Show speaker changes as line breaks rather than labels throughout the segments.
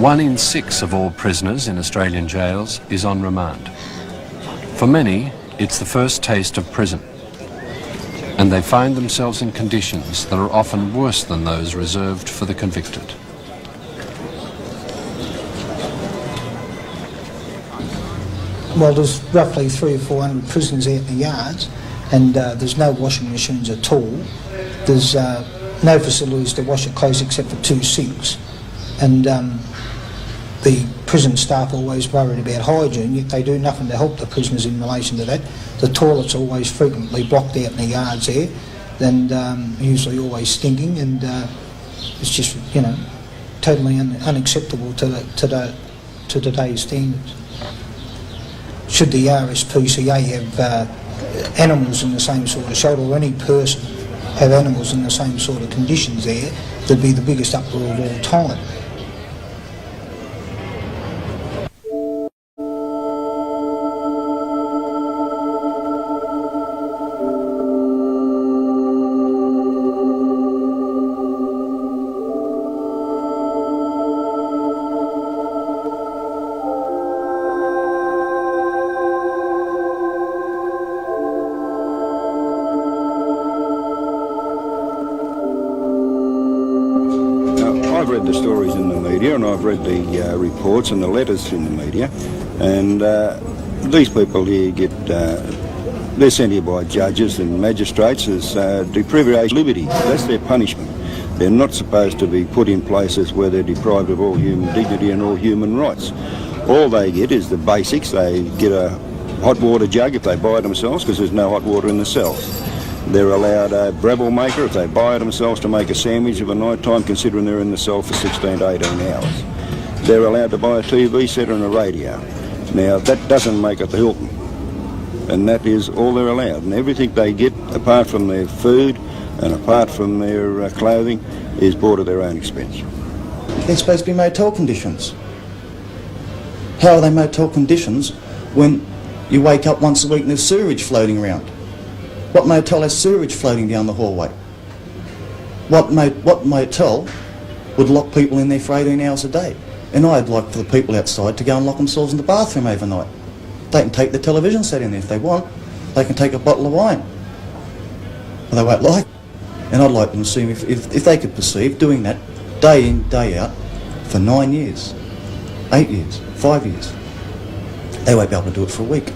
1 in 6 of all prisoners in Australian jails is on remand. For many, it's the first taste of prison, and they find themselves in conditions that are often worse than those reserved for the convicted.
Well, there's roughly 300 or 400 prisoners out in the yards, and there's no washing machines at all. There's no facilities to wash your clothes except for 2 sinks, and the prison staff are always worried about hygiene, yet they do nothing to help the prisoners in relation to that. The toilets are always frequently blocked out in the yards there, and usually always stinking, and it's just, you know, totally unacceptable to today's standards. Should the RSPCA have animals in the same sort of shelter, or any person have animals in the same sort of conditions there, there'd be the biggest uproar of all time.
I've read the stories in the media, and I've read the reports and the letters in the media, and these people here they're sent here by judges and magistrates as deprivation of liberty. That's their punishment. They're not supposed to be put in places where they're deprived of all human dignity and all human rights. All they get is the basics. They get a hot water jug if they buy it themselves, because there's no hot water in the cells. They're allowed a Breville maker if they buy it themselves to make a sandwich of a night time, considering they're in the cell for 16 to 18 hours. They're allowed to buy a TV set and a radio. Now, that doesn't make it the Hilton, and that is all they're allowed. And everything they get, apart from their food and apart from their clothing, is bought at their own expense.
They're supposed to be motel conditions. How are they motel conditions when you wake up once a week and there's sewerage floating around? What motel has sewerage floating down the hallway? What motel would lock people in there for 18 hours a day? And I'd like for the people outside to go and lock themselves in the bathroom overnight. They can take the television set in there if they want. They can take a bottle of wine. But they won't like it. And I'd like them to see if they could perceive doing that day in, day out for 9 years, 8 years, 5 years. They won't be able to do it for a week.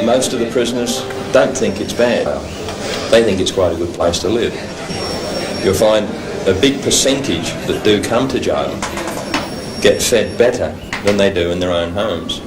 Most of the prisoners don't think it's bad. They think it's quite a good place to live. You'll find a big percentage that do come to jail get fed better than they do in their own homes.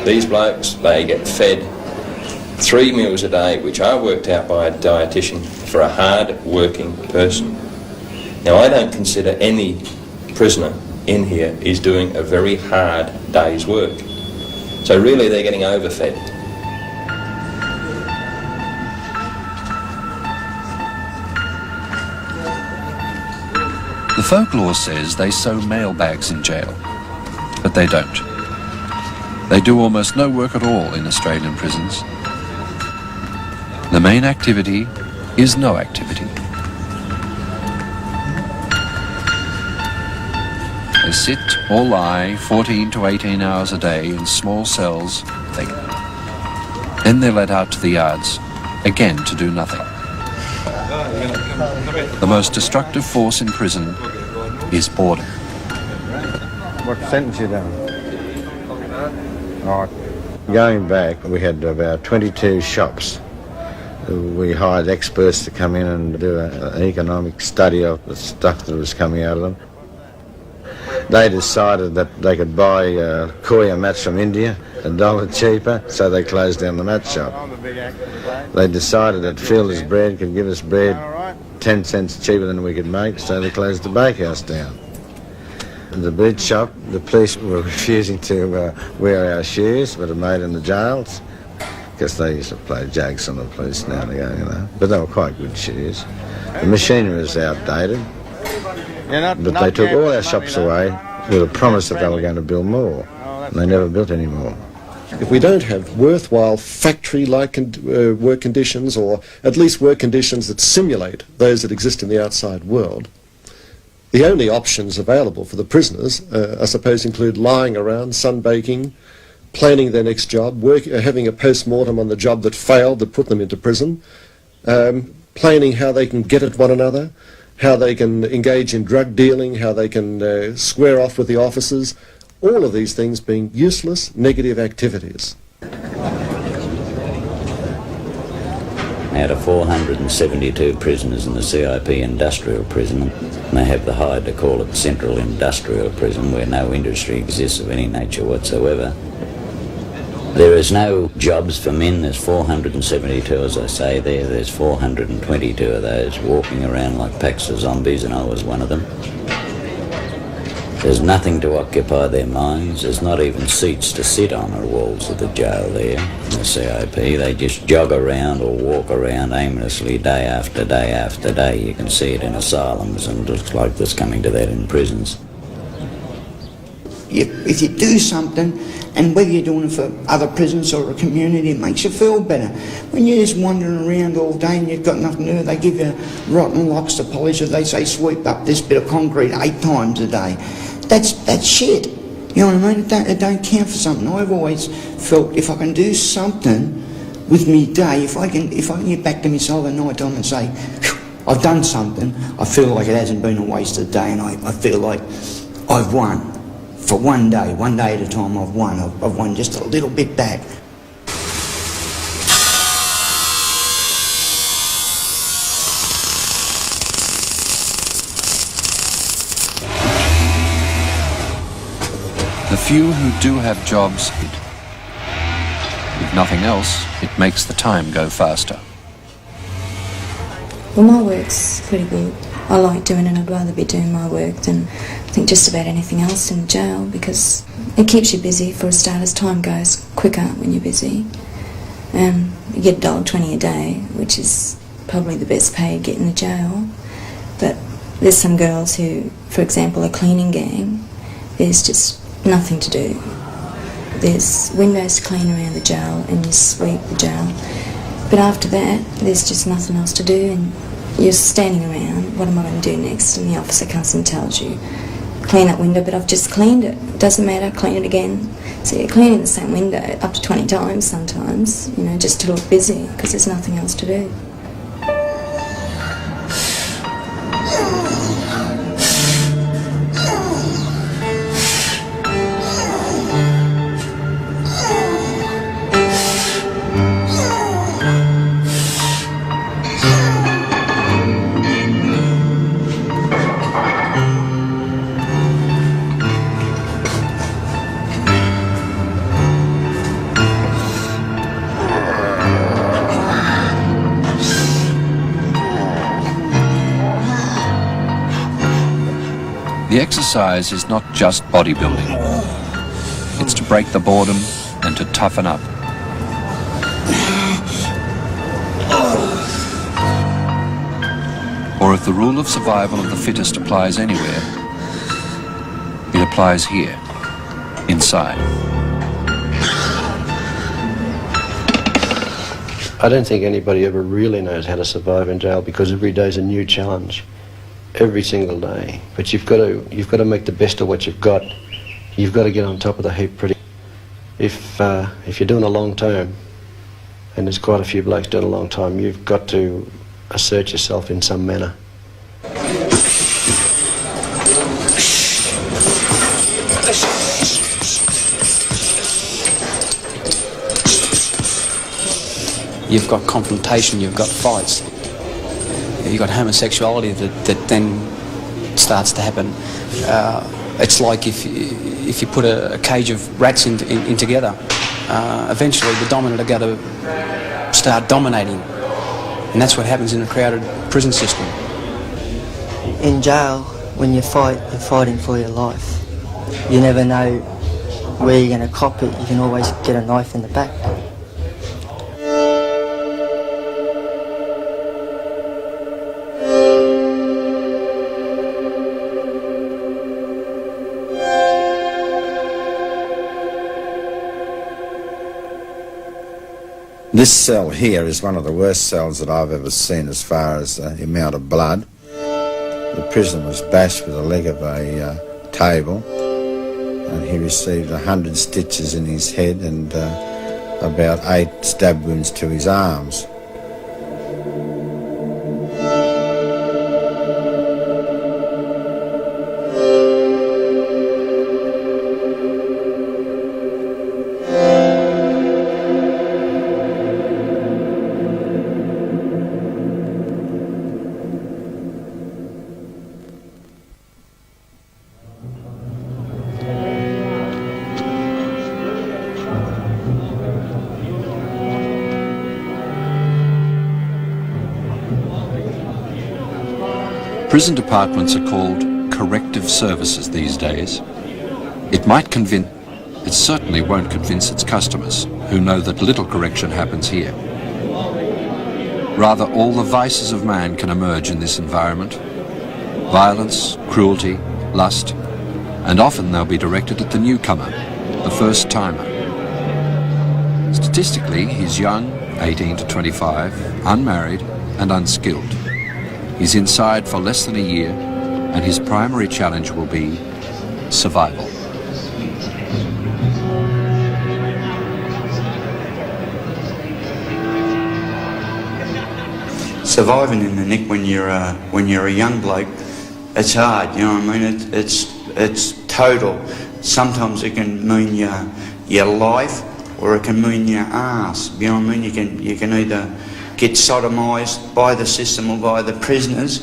These blokes, they get fed 3 meals a day, which are worked out by a dietitian for a hard-working person. Now, I don't consider any prisoner in here is doing a very hard day's work. So really they're getting overfed.
The folklore says they sew mailbags in jail, but they don't. They do almost no work at all in Australian prisons. The main activity is no activity. They sit or lie 14 to 18 hours a day in small cells. Then they're let out to the yards, again to do nothing. The most destructive force in prison is boredom.
What sentence you done? All right. Going back, we had about 22 shops. We hired experts to come in and do an economic study of the stuff that was coming out of them. They decided that they could buy Koya mats from India $1 cheaper, so they closed down the mat shop. They decided that Fielder's Bread could give us bread 10 cents cheaper than we could make, so they closed the bakehouse down. In the bread shop, the police were refusing to wear our shoes that are made in the jails, because they used to play jokes on the police now and again, you know. But they were quite good shoes. The machinery was outdated, but they took all our shops away with a promise that they were going to build more, and they never built any more.
If we don't have worthwhile factory-like work conditions, or at least work conditions that simulate those that exist in the outside world, the only options available for the prisoners, I suppose, include lying around, sunbaking, planning their next job, having a post-mortem on the job that failed, that put them into prison, planning how they can get at one another, how they can engage in drug dealing, how they can square off with the officers, all of these things being useless, negative activities.
Out of 472 prisoners in the CIP industrial prison, they have the hide to call it Central Industrial Prison, where no industry exists of any nature whatsoever. There is no jobs for men. There's 472, as I say there. There's 422 of those walking around like packs of zombies, and I was one of them. There's nothing to occupy their minds. There's not even seats to sit on the walls of the jail there in the CIP. They just jog around or walk around aimlessly day after day after day. You can see it in asylums, and it looks like there's coming to that in prisons.
If you do something, and whether you're doing it for other prisons or a community, it makes you feel better. When you're just wandering around all day and you've got nothing to do, they give you rotten locks to polish, or they say sweep up this bit of concrete 8 times a day. That's shit. You know what I mean? It don't count for something. I've always felt if I can do something with me day, if I can get back to myself at night time and say, I've done something, I feel like it hasn't been a wasted day, and I feel like I've won. For one day at a time, I've won. I've won just a little bit back.
The few who do have jobs, if nothing else, it makes the time go faster.
Well, my work's pretty good. I like doing it. I'd rather be doing my work than I think just about anything else in jail, because it keeps you busy for a start. As time goes quicker when you're busy. You get $1.20 a day, which is probably the best pay you get in the jail. But there's some girls who, for example, a cleaning gang, there's just nothing to do. There's windows to clean around the jail and you sweep the jail. But after that, there's just nothing else to do, and you're standing around, what am I going to do next? And the officer comes and tells you, clean that window, but I've just cleaned it. Doesn't matter, clean it again. So you're cleaning the same window up to 20 times sometimes, you know, just to look busy, because there's nothing else to do.
The exercise is not just bodybuilding. It's to break the boredom and to toughen up. Or if the rule of survival of the fittest applies anywhere, it applies here, inside.
I don't think anybody ever really knows how to survive in jail, because every day's a new challenge. Every single day. But you've got to make the best of what you've got. You've got to get on top of the heap pretty. If you're doing a long term, and there's quite a few blokes doing a long time, you've got to assert yourself in some manner.
you've got confrontation, you've got fights, you've got homosexuality that then starts to happen. It's like if you put a cage of rats in together, eventually the dominant are going to start dominating, and that's what happens in a crowded prison system.
In jail, when you fight, you're fighting for your life. You never know where you're going to cop it. You can always get a knife in the back.
This cell here is one of the worst cells that I've ever seen as far as the amount of blood. The prisoner was bashed with the leg of a table, and he received 100 stitches in his head and about 8 stab wounds to his arms.
Prison departments are called corrective services these days. It might convince, it certainly won't convince its customers, who know that little correction happens here. Rather, all the vices of man can emerge in this environment. Violence, cruelty, lust, and often they'll be directed at the newcomer, the first-timer. Statistically, he's young, 18 to 25, unmarried and unskilled. He's inside for less than a year, and his primary challenge will be survival.
Surviving in the nick when you're a young bloke, it's hard. You know what I mean? It's total. Sometimes it can mean your life, or it can mean your arse. You know what I mean? You can either get sodomised by the system or by the prisoners,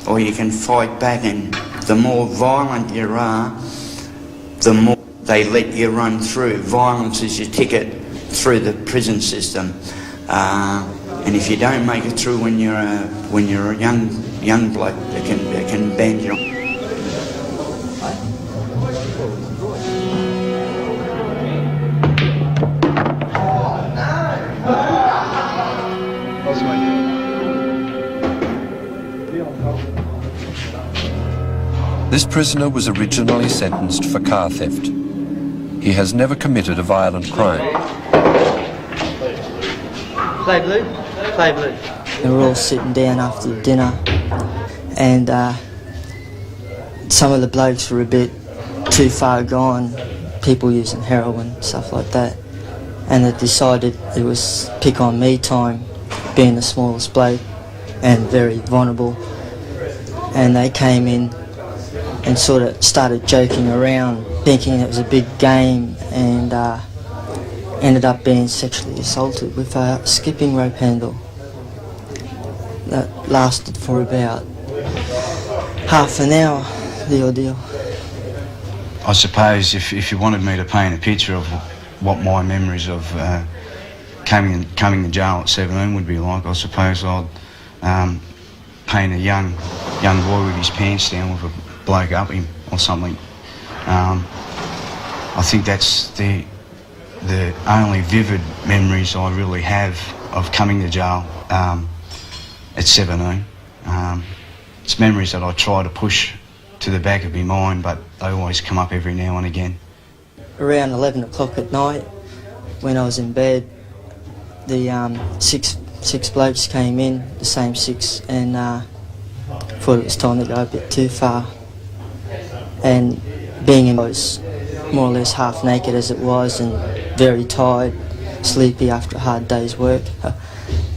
or you can fight back, and the more violent you are, the more they let you run through. Violence is your ticket through the prison system, and if you don't make it through when you're a young bloke, it can bend you.
This prisoner was originally sentenced for car theft. He has never committed a violent crime.
Play blue? Play blue. They were all sitting down after dinner, and some of the blokes were a bit too far gone, people using heroin, stuff like that, and they decided it was pick on me time, being the smallest bloke and very vulnerable, and they came in and sort of started joking around, thinking it was a big game, and ended up being sexually assaulted with a skipping rope handle. That lasted for about half an hour, the ordeal.
I suppose if you wanted me to paint a picture of what my memories of coming to jail at 17 would be like, I suppose I'd paint a young boy with his pants down with a bloke up him or something. I think that's the only vivid memories I really have of coming to jail at 17. It's memories that I try to push to the back of my mind, but they always come up every now and again.
Around 11 o'clock at night, when I was in bed, the six blokes came in, the same six, and thought it was time to go a bit too far. And being in, I was more or less half naked as it was, and very tired, sleepy after a hard day's work,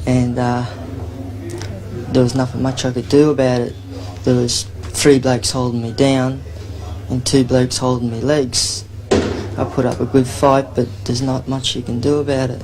and there was nothing much I could do about it. There was 3 blokes holding me down and 2 blokes holding me legs. I put up a good fight, but there's not much you can do about it.